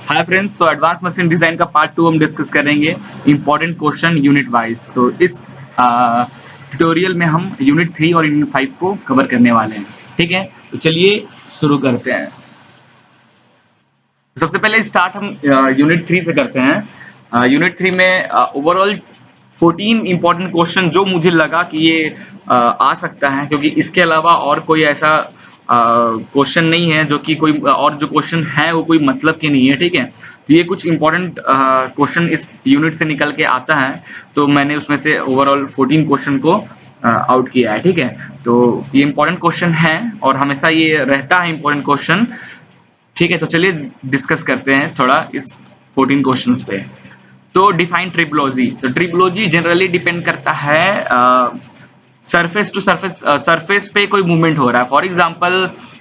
Hi friends, तो advance machine design का part 2 हम डिस्कस करेंगे इंपॉर्टेंट क्वेश्चन यूनिट वाइज। तो इस ट्यूटोरियल में हम यूनिट 3 और यूनिट 5 को कवर करने वाले हैं। ठीक है, तो चलिए शुरू करते हैं। सबसे पहले स्टार्ट हम यूनिट 3 से करते हैं। यूनिट 3 में ओवरऑल 14 इंपॉर्टेंट क्वेश्चन जो मुझे लगा कि ये आ सकता है, क्योंकि इसके अलावा और कोई ऐसा क्वेश्चन नहीं है जो कि कोई और जो क्वेश्चन है वो कोई मतलब के नहीं है। ठीक है, तो ये कुछ इंपॉर्टेंट क्वेश्चन इस यूनिट से निकल के आता है, तो मैंने उसमें से ओवरऑल 14 क्वेश्चन को आउट किया है। ठीक है, तो ये इंपॉर्टेंट क्वेश्चन है और हमेशा ये रहता है इंपॉर्टेंट क्वेश्चन। ठीक है, तो चलिए डिस्कस करते हैं थोड़ा इस 14 क्वेश्चंस पे। तो डिफाइन ट्रिपोलॉजी। तो ट्रिपोलॉजी जनरली डिपेंड करता है सरफेस टू सरफेस, सरफेस पे कोई मूवमेंट हो रहा है। फॉर एग्जांपल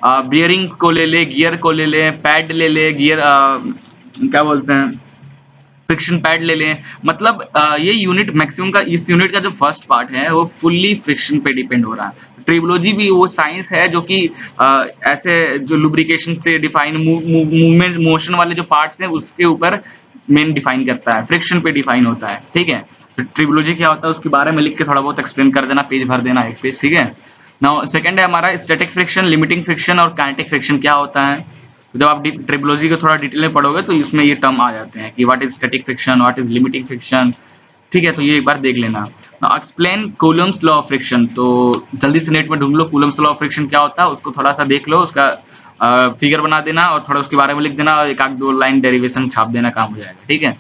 बियरिंग को ले ले, गियर को ले ले, पैड ले ले, गियर क्या बोलते हैं, फ्रिक्शन पैड ले लें। मतलब ये यूनिट मैक्सिमम का, इस यूनिट का जो फर्स्ट पार्ट है वो फुल्ली फ्रिक्शन पे डिपेंड हो रहा है। ट्रिपोलॉजी भी वो साइंस है जो कि ऐसे जो लुब्रिकेशन से डिफाइन मूवमेंट मोशन वाले जो पार्ट्स हैं उसके ऊपर मेन डिफाइन करता है, फ्रिक्शन पे डिफाइन होता है। ठीक है, तो ट्रिपोलॉजी क्या होता है उसके बारे में लिख के थोड़ा बहुत एक्सप्लेन कर देना, पेज भर देना, एक पेज। ठीक है, नाउ सेकंड है हमारा स्टैटिक फ्रिक्शन, लिमिटिंग फ्रिक्शन और काइनेटिक फ्रिक्शन क्या होता है। तो जब आप ट्रिपोलॉजी को थोड़ा डिटेल में पढ़ोगे तो इसमें ये टर्म आ जाते हैं कि what is static friction, what is limiting friction. ठीक है, तो ये एक बार देख लेना। Now explain Coulomb's law of friction. तो जल्दी से नेट में ढूंढ लो कूलम्ब्स लॉ ऑफ फ्रिक्शन क्या होता है, उसको थोड़ा सा देख लो, उसका फिगर बना देना और थोड़ा उसके बारे में लिख देना और एक आध दो लाइन डेरिवेशन छाप देना, काम हो जाएगा। ठीक है,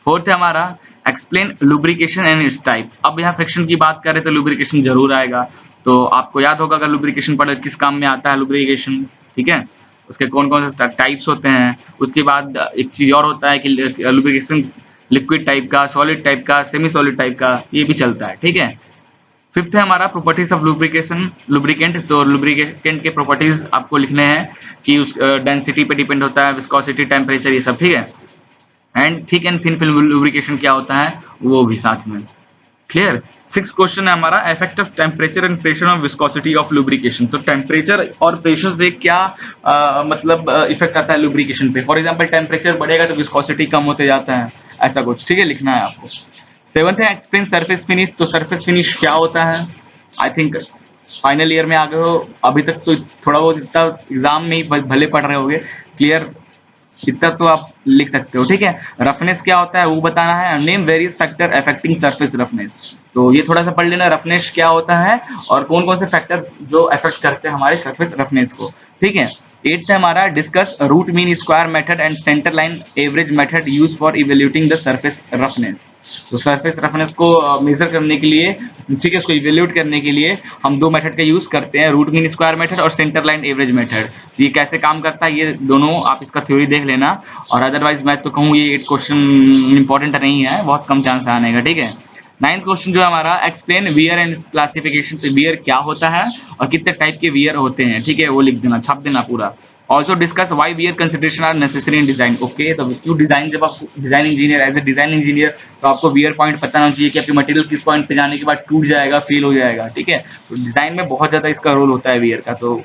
फोर्थ है हमारा explain lubrication and it's type. अब यहाँ फ्रिक्शन की बात करें तो लुब्रिकेशन जरूर आएगा, तो आपको याद होगा अगर लुब्रिकेशन पढ़े किस काम में आता है लुब्रिकेशन। ठीक है, उसके कौन कौन से टाइप्स होते हैं। उसके बाद एक चीज और होता है कि लुब्रिकेशन लिक्विड टाइप का, सॉलिड टाइप का, सेमी सॉलिड टाइप का, ये भी चलता है। ठीक है, फिफ्थ है हमारा प्रॉपर्टीज ऑफ लुब्रिकेशन, लुब्रिकेंट। तो लुब्रिकेंट के प्रॉपर्टीज आपको लिखने हैं कि उस डेंसिटी पे डिपेंड होता है, विस्कोसिटी, टेम्परेचर, ये सब। ठीक है, and thick and thin film lubrication क्या होता है वो भी साथ में। क्लियर। सिक्स क्वेश्चन है हमारा effect of temperature and pressure of viscosity of lubrication. तो टेम्परेचर और प्रेशर से क्या मतलब इफेक्ट आता है लुब्रिकेशन पे। फॉर एग्जांपल टेम्परेचर बढ़ेगा तो विस्कोसिटी कम होते जाता है, ऐसा कुछ। ठीक है, लिखना है आपको। सेवंथ है एक्सप्लेन सरफेस फिनिश। तो सरफेस फिनिश क्या होता है, आई थिंक फाइनल ईयर में आ गए हो अभी तक तो थोड़ा बहुत इतना एग्जाम में ही भले पढ़ रहे होगे, क्लियर इतना तो आप लिख सकते हो। ठीक है, रफनेस क्या होता है वो बताना है। Name various factor affecting surface roughness. तो ये थोड़ा सा पढ़ लेना, रफनेस क्या होता है और कौन कौन से फैक्टर जो अफेक्ट करते हैं हमारे सरफेस रफनेस को। ठीक है, एट्थ है हमारा discuss root mean square method and centre line average method use for evaluating the surface roughness. तो सरफेस रफनेस को मेजर करने के लिए, ठीक है, उसको इवेल्यूट करने के लिए हम दो मेथड का यूज करते हैं, रूट मीन स्क्वायर मेथड और सेंटर लाइन एवरेज मेथड। ये कैसे काम करता है ये दोनों आप इसका थ्योरी देख लेना, और अदरवाइज मैं तो कहूँ ये 8 क्वेश्चन इंपॉर्टेंट नहीं है, बहुत कम चांस आने का। ठीक है, नाइन्थ क्वेश्चन जो है हमारा एक्सप्लेन वियर एंड क्लासिफिकेशन। तो वियर क्या होता है और कितने टाइप के वियर होते हैं। ठीक है, वो लिख देना, छाप देना पूरा। Also discuss why wear consideration are necessary in design. Okay, तो क्यों डिजाइन, जब आप design engineer, as a design engineer, तो आपको वियर पॉइंट पता होना चाहिए कि आपकी मटेरियल किस पॉइंट पे जाने के बाद टूट जाएगा, फेल हो जाएगा। ठीक है, तो डिजाइन में बहुत ज्यादा इसका रोल होता है वियर का, तो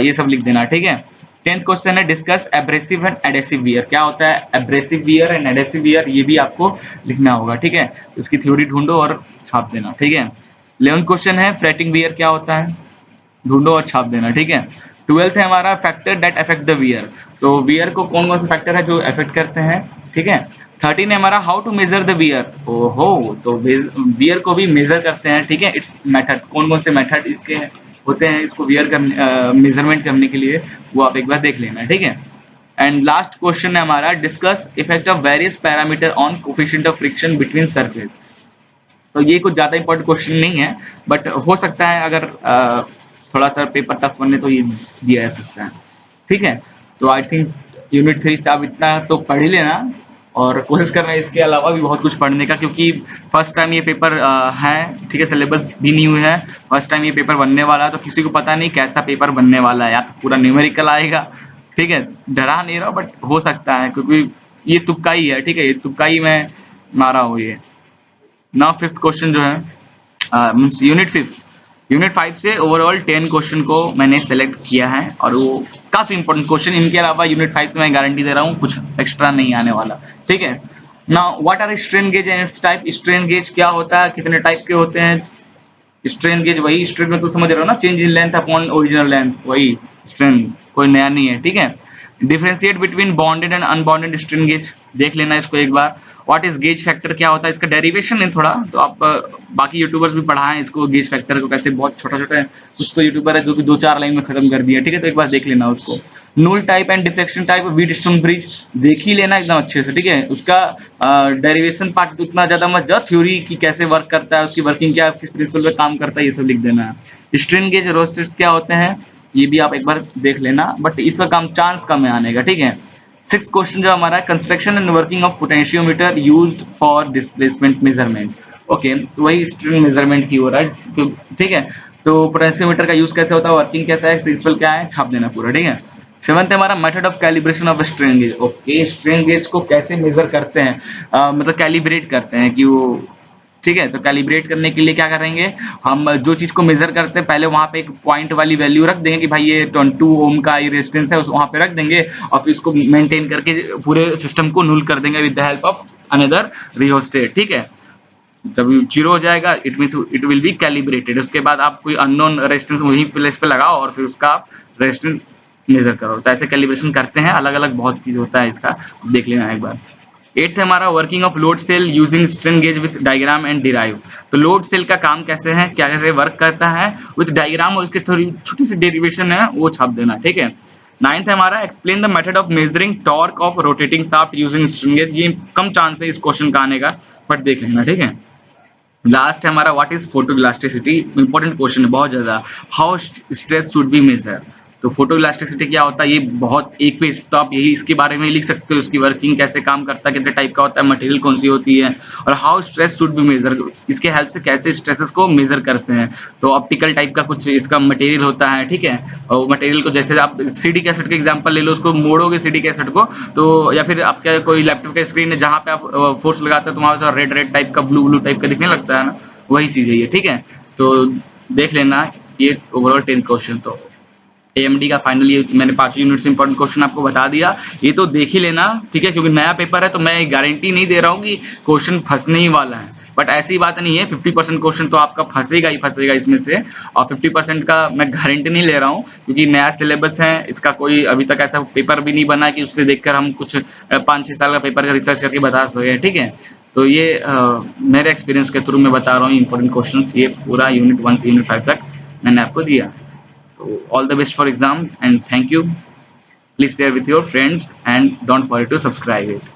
ये सब लिख देना। ठीक है, 10th क्वेश्चन है discuss abrasive and adhesive wear. क्या होता है abrasive wear and adhesive wear, ये भी आपको लिखना होगा। ठीक है, तो इसकी थ्योरी ढूंढो और छाप देना। ठीक है, 11th क्वेश्चन है फ्रेटिंग वियर क्या होता है, ढूंढो और छाप देना। ठीक है, 12th है हमारा factor that affect the wear. तो वियर को कौन कौन से फैक्टर है जो अफेक्ट करते हैं। ठीक है, 13 है हमारा how to measure the wear. ओहो, तो वियर को भी मेजर करते हैं। ठीक है, इट्स मेथड, कौन कौन से मेथड इसके होते हैं इसको वियर करने, मेजरमेंट करने के लिए, वो आप एक बार देख लेना। ठीक है, एंड लास्ट क्वेश्चन है हमारा discuss effect of various parameter on coefficient of friction between surface. तो ये कुछ ज्यादा इंपॉर्टेंट क्वेश्चन नहीं है, बट हो सकता है अगर थोड़ा सा पेपर टफ बने तो ये दिया जा सकता है। ठीक है, तो आई थिंक यूनिट 3 से आप इतना तो पढ़ ही लेना और कोशिश करना इसके अलावा भी बहुत कुछ पढ़ने का, क्योंकि फर्स्ट टाइम ये पेपर है। ठीक है, सिलेबस भी न्यू है, फर्स्ट टाइम ये पेपर बनने वाला है, तो किसी को पता नहीं कैसा पेपर बनने वाला है, या तो पूरा न्यूमेरिकल आएगा। ठीक है, डरा नहीं रहा, बट हो सकता है क्योंकि ये तुक्का ही है। ठीक है, ये तुक्का ही मैं मारा हूँ ये। नाउ फिफ्थ क्वेश्चन जो है मींस यूनिट 5 यूनिट 5 से ओवरऑल 10 क्वेश्चन को मैंने सेलेक्ट किया है और वो काफी इंपॉर्टेंट क्वेश्चन, इनके अलावा यूनिट 5 से मैं गारंटी दे रहा हूँ कुछ एक्स्ट्रा नहीं आने वाला, ठीक है। Now what R strain gauge and it's type. Strain gauge क्या होता है, कितने टाइप के होते हैं। स्ट्रेन गेज वही स्ट्रेन में तो समझ रहे हो ना, change in length upon original length, वही स्ट्रेन, कोई नया नहीं है, ठीक है। Differentiate between bonded and unbonded strain gauge, देख लेना इसको एक बार। व्हाट इज गेज फैक्टर, क्या होता है, इसका डेरिवेशन है थोड़ा, तो आप बाकी यूट्यूबर्स भी पढ़ाएं इसको, गेज फैक्टर को कैसे, बहुत छोटा छोटा कुछ तो यूट्यूबर है जो कि 2-4 लाइन में खत्म कर दिया, ठीक है, तो एक बार देख लेना उसको। Null type and deflection type Wheatstone bridge, देख ही लेना एकदम अच्छे से, ठीक है। उसका डेरिवेशन पार्ट उतना ज्यादा मत जाओ, थ्योरी की कैसे वर्क करता है, उसकी वर्किंग क्या, किस प्रिंसिपल पे काम करता है, ये सब लिख देना है। स्ट्रेन गेज रोस्टेट्स क्या होते हैं ये भी आप एक बार देख लेना, बट इसका काम चांस कम है आने का, ठीक है। 6 क्वेश्चन जो हमारा, construction and working of potentiometer used for displacement measurement. Okay, तो वही स्ट्रेन मेजरमेंट की हो रहा है, ठीक है। तो पोटेंशियोमीटर का यूज कैसे होता है, वर्किंग कैसा है, प्रिंसिपल क्या है, छाप देना पूरा, ठीक है। 7th हमारा method of calibration of strain gauge. Okay, strain gauge को कैसे मेजर करते हैं, मतलब कैलिब्रेट करते हैं कि वो, ठीक है। तो कैलिब्रेट करने के लिए क्या करेंगे, हम जो चीज को मेजर करते हैं पहले वहां पे एक पॉइंट वाली वैल्यू रख देंगे कि भाई ये 22 ओम का ये रेजिस्टेंस है, उस वहां पे रख देंगे और फिर उसको मेंटेन करके पूरे सिस्टम को नुल कर देंगे with the help of another rheostat, ठीक है। जब 0 हो जाएगा it means it will be calibrated. उसके बाद आप कोई अननोन रेजिस्टेंस वही प्लेस पे लगाओ और फिर उसका आप रेजिस्टेंस मेजर करो। तो ऐसे कैलिब्रेशन करते हैं, अलग अलग बहुत चीज होता है इसका, देख लेना एक बार। 8th हमारा working of load cell using strain gauge with diagram and derive. तो लोड सेल का काम कैसे है, क्या कैसे वर्क करता है, विद डायग्राम और उसकी थोड़ी छोटी सी डेरिवेशन है वो छाप देना, ठीक है। 9th हमारा explain the method of measuring torque of rotating shaft using strain gauge. ये कम चांस है इस क्वेश्चन का आने का, बट देख लेना, ठीक है। लास्ट है हमारा what is photo elasticity, important question है बहुत ज्यादा। How stress should be measure. तो फोटो इलास्टिसिटी क्या होता है, ये बहुत एक पेज तो आप यही इसके बारे में लिख सकते हो, इसकी वर्किंग कैसे काम करता है, कितने टाइप का होता है, मटेरियल कौन सी होती है, और how stress should be measure, इसके हेल्प से कैसे स्ट्रेसेस को मेजर करते हैं। तो ऑप्टिकल टाइप का कुछ इसका मटेरियल होता है, ठीक है। और मटेरियल को जैसे आप सीडी कैसेट का एग्जांपल ले लो, उसको मोड़ोगे सीडी कैसेट को, तो या फिर आपका कोई लैपटॉप का स्क्रीन है जहां पे आप फोर्स लगाते हो तो वहां पे रेड रेड टाइप का, ब्लू ब्लू टाइप का दिखने लगता है ना, वही चीज है ये, ठीक है। तो देख लेना ये ओवरऑल 10 क्वेश्चन। तो एएमडी का फाइनली मैंने 5 यूनिट से इंपॉर्टेंट क्वेश्चन आपको बता दिया, ये तो देख ही लेना, ठीक है, क्योंकि नया पेपर है तो मैं गारंटी नहीं दे रहा हूँ कि क्वेश्चन फंसने ही वाला है, बट ऐसी बात नहीं है, 50% क्वेश्चन तो आपका फंसेगा ही फंसेगा इसमें से, और 50% का मैं गारंटी नहीं ले रहा हूँ क्योंकि नया सिलेबस है इसका, कोई अभी तक ऐसा पेपर भी नहीं बना कि उससे देखकर हम कुछ 5-6 साल का पेपर का रिसर्च करके बता सके, ठीक है। तो ये मेरे एक्सपीरियंस के थ्रू मैं बता रहा हूँ इंपॉर्टेंट क्वेश्चन, ये पूरा यूनिट 1 से यूनिट 5 तक मैंने आपको दिया। So all the best for exam and thank you. Please share with your friends and don't forget to subscribe it.